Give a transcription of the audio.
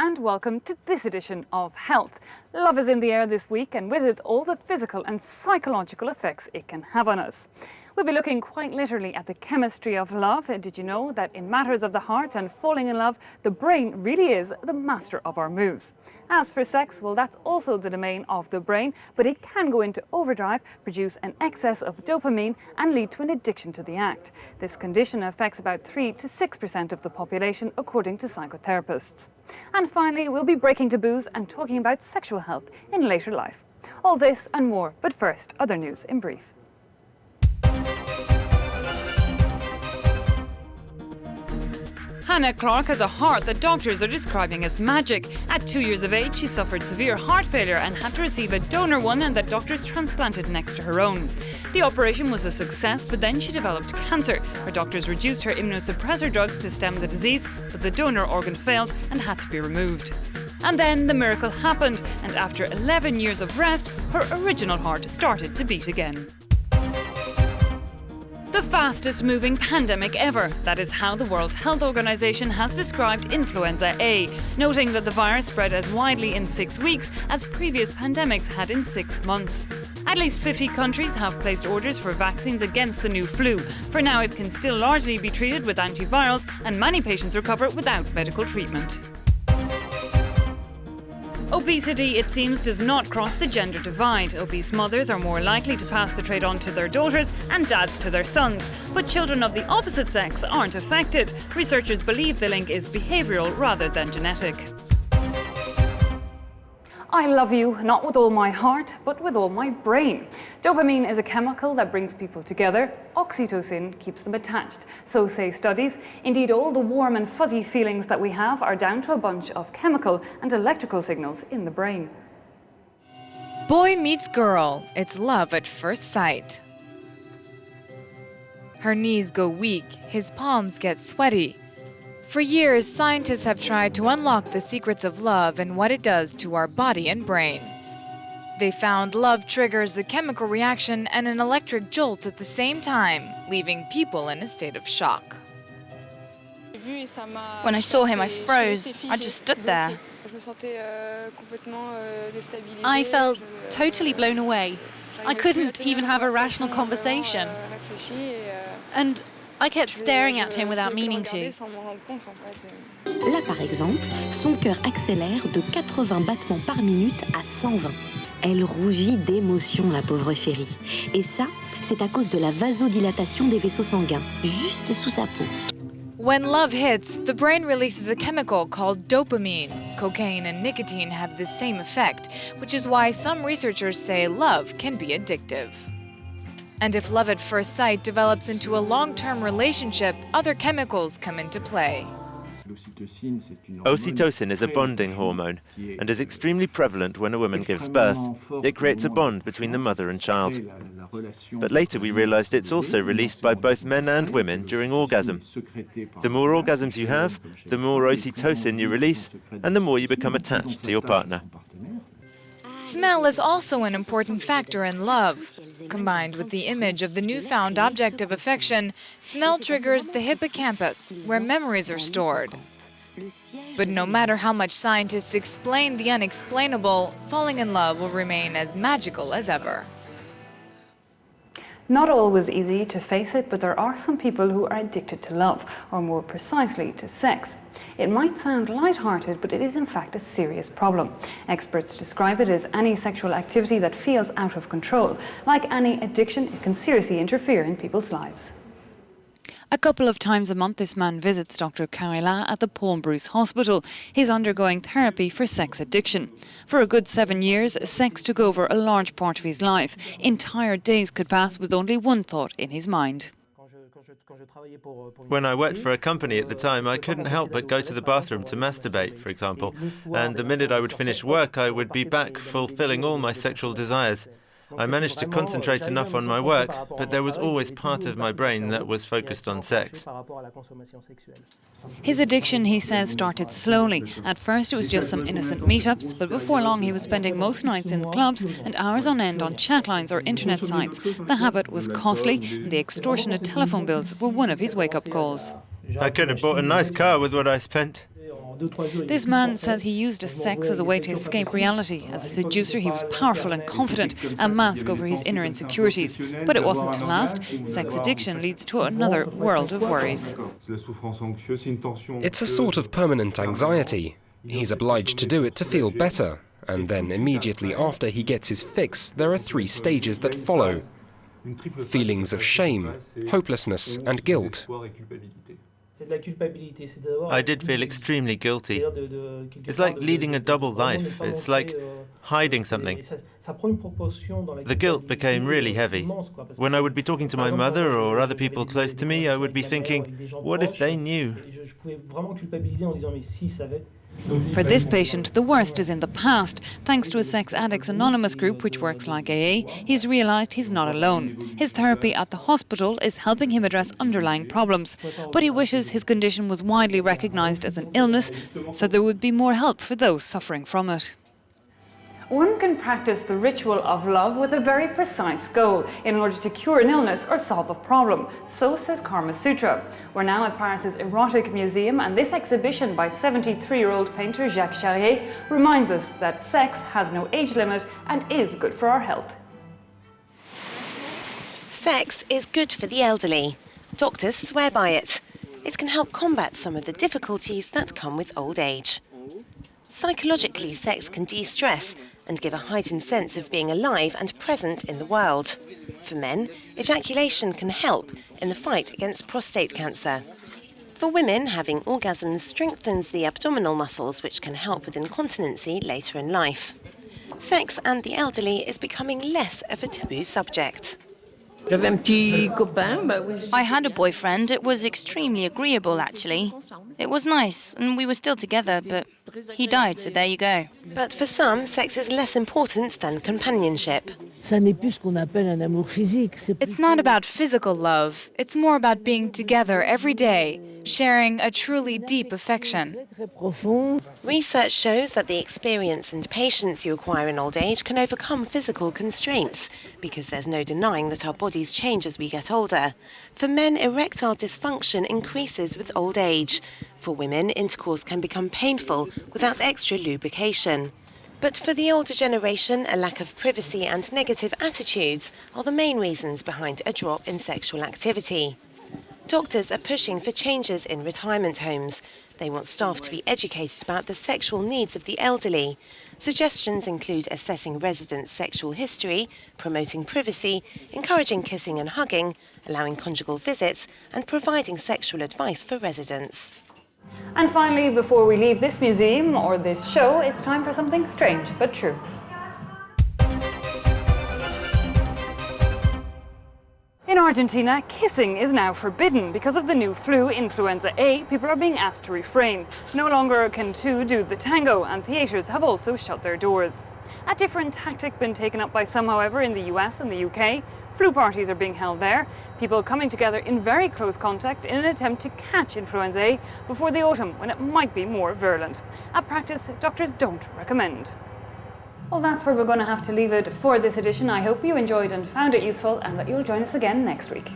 and welcome to this edition of Health. Love is in the air this week, and with it all the physical and psychological effects it can have on us. We'll be looking quite literally at the chemistry of love. Did you know that in matters of the heart and falling in love, the brain really is the master of our moves? As for sex, well, that's also the domain of the brain, but it can go into overdrive, produce an excess of dopamine and lead to an addiction to the act. This condition affects about 3 to 6% of the population, according to psychotherapists. And finally, we'll be breaking taboos and talking about sexual health in later life. All this and more, but first, other news in brief. Hannah Clark has a heart that doctors are describing as magic. At 2 years of age, she suffered severe heart failure and had to receive a donor one and that doctors transplanted next to her own. The operation was a success, but then she developed cancer. Her doctors reduced her immunosuppressor drugs to stem the disease, but the donor organ failed and had to be removed. And then the miracle happened, and after 11 years of rest, her original heart started to beat again. The fastest moving pandemic ever. That is how the World Health Organization has described influenza A, noting that the virus spread as widely in 6 weeks as previous pandemics had in 6 months. At least 50 countries have placed orders for vaccines against the new flu. For now, it can still largely be treated with antivirals, and many patients recover without medical treatment. Obesity, it seems, does not cross the gender divide. Obese mothers are more likely to pass the trait on to their daughters and dads to their sons. But children of the opposite sex aren't affected. Researchers believe the link is behavioural rather than genetic. I love you, not with all my heart, but with all my brain. Dopamine is a chemical that brings people together. Oxytocin keeps them attached, so say studies. Indeed, all the warm and fuzzy feelings that we have are down to a bunch of chemical and electrical signals in the brain. Boy meets girl. It's love at first sight. Her knees go weak, his palms get sweaty. For years, scientists have tried to unlock the secrets of love and what it does to our body and brain. They found love triggers a chemical reaction and an electric jolt at the same time, leaving people in a state of shock. When I saw him, I froze. I just stood there. I felt totally blown away. I couldn't even have a rational conversation. And I kept staring at him without meaning to. Là, par exemple, son cœur accélère de 80 battements par minute à 120. Elle rougit d'émotion, la pauvre chérie. Et ça, c'est à cause de la vasodilatation des vaisseaux sanguins, juste sous sa peau. When love hits, the brain releases a chemical called dopamine. Cocaine and nicotine have the same effect, which is why some researchers say love can be addictive. And if love at first sight develops into a long-term relationship, other chemicals come into play. Oxytocin is a bonding hormone and is extremely prevalent when a woman gives birth. It creates a bond between the mother and child. But later we realized it's also released by both men and women during orgasm. The more orgasms you have, the more oxytocin you release, and the more you become attached to your partner. Smell is also an important factor in love. Combined with the image of the newfound object of affection, smell triggers the hippocampus, where memories are stored. But no matter how much scientists explain the unexplainable, falling in love will remain as magical as ever. Not always easy to face it, but there are some people who are addicted to love, or more precisely to sex. It might sound light-hearted, but it is in fact a serious problem. Experts describe it as any sexual activity that feels out of control. Like any addiction, it can seriously interfere in people's lives. A couple of times a month, this man visits Dr. Carila at the Paul Bruce Hospital. He's undergoing therapy for sex addiction. For a good 7 years, sex took over a large part of his life. Entire days could pass with only one thought in his mind. When I worked for a company at the time, I couldn't help but go to the bathroom to masturbate, for example. And the minute I would finish work, I would be back fulfilling all my sexual desires. I managed to concentrate enough on my work, but there was always part of my brain that was focused on sex. His addiction, he says, started slowly. At first it was just some innocent meetups, but before long he was spending most nights in clubs and hours on end on chat lines or internet sites. The habit was costly, and the extortionate telephone bills were one of his wake-up calls. I could have bought a nice car with what I spent. This man says he used his sex as a way to escape reality. As a seducer, he was powerful and confident, a mask over his inner insecurities. But it wasn't to last. Sex addiction leads to another world of worries. It's a sort of permanent anxiety. He's obliged to do it to feel better. And then immediately after he gets his fix, there are 3 stages that follow. Feelings of shame, hopelessness and guilt. I did feel extremely guilty. It's like leading a double life. It's like hiding something. The guilt became really heavy. When I would be talking to my mother or other people close to me, I would be thinking, what if they knew? For this patient, the worst is in the past. Thanks to a Sex Addicts Anonymous group, which works like AA, he's realised he's not alone. His therapy at the hospital is helping him address underlying problems. But he wishes his condition was widely recognised as an illness, so there would be more help for those suffering from it. One can practice the ritual of love with a very precise goal in order to cure an illness or solve a problem. So says Karma Sutra. We're now at Paris's Erotic Museum, and this exhibition by 73-year-old painter Jacques Charrier reminds us that sex has no age limit and is good for our health. Sex is good for the elderly. Doctors swear by it. It can help combat some of the difficulties that come with old age. Psychologically, sex can de-stress and give a heightened sense of being alive and present in the world. For men, ejaculation can help in the fight against prostate cancer. For women, having orgasms strengthens the abdominal muscles, which can help with incontinency later in life. Sex and the elderly is becoming less of a taboo subject. I had a boyfriend. It was extremely agreeable, actually. It was nice, and we were still together, but he died, so there you go. But for some, sex is less important than companionship. It's not about physical love. It's more about being together every day, sharing a truly deep affection. Research shows that the experience and patience you acquire in old age can overcome physical constraints, because there's no denying that our bodies change as we get older. For men, erectile dysfunction increases with old age. For women, intercourse can become painful without extra lubrication. But for the older generation, a lack of privacy and negative attitudes are the main reasons behind a drop in sexual activity. Doctors are pushing for changes in retirement homes. They want staff to be educated about the sexual needs of the elderly. Suggestions include assessing residents' sexual history, promoting privacy, encouraging kissing and hugging, allowing conjugal visits, and providing sexual advice for residents. And finally, before we leave this museum or this show, it's time for something strange but true. In Argentina, kissing is now forbidden. Because of the new flu, influenza A, people are being asked to refrain. No longer can two do the tango, and theatres have also shut their doors. A different tactic been taken up by some, however, in the US and the UK. Flu parties are being held there, people coming together in very close contact in an attempt to catch influenza A before the autumn, when it might be more virulent. A practice doctors don't recommend. Well, that's where we're going to have to leave it for this edition. I hope you enjoyed and found it useful, and that you'll join us again next week.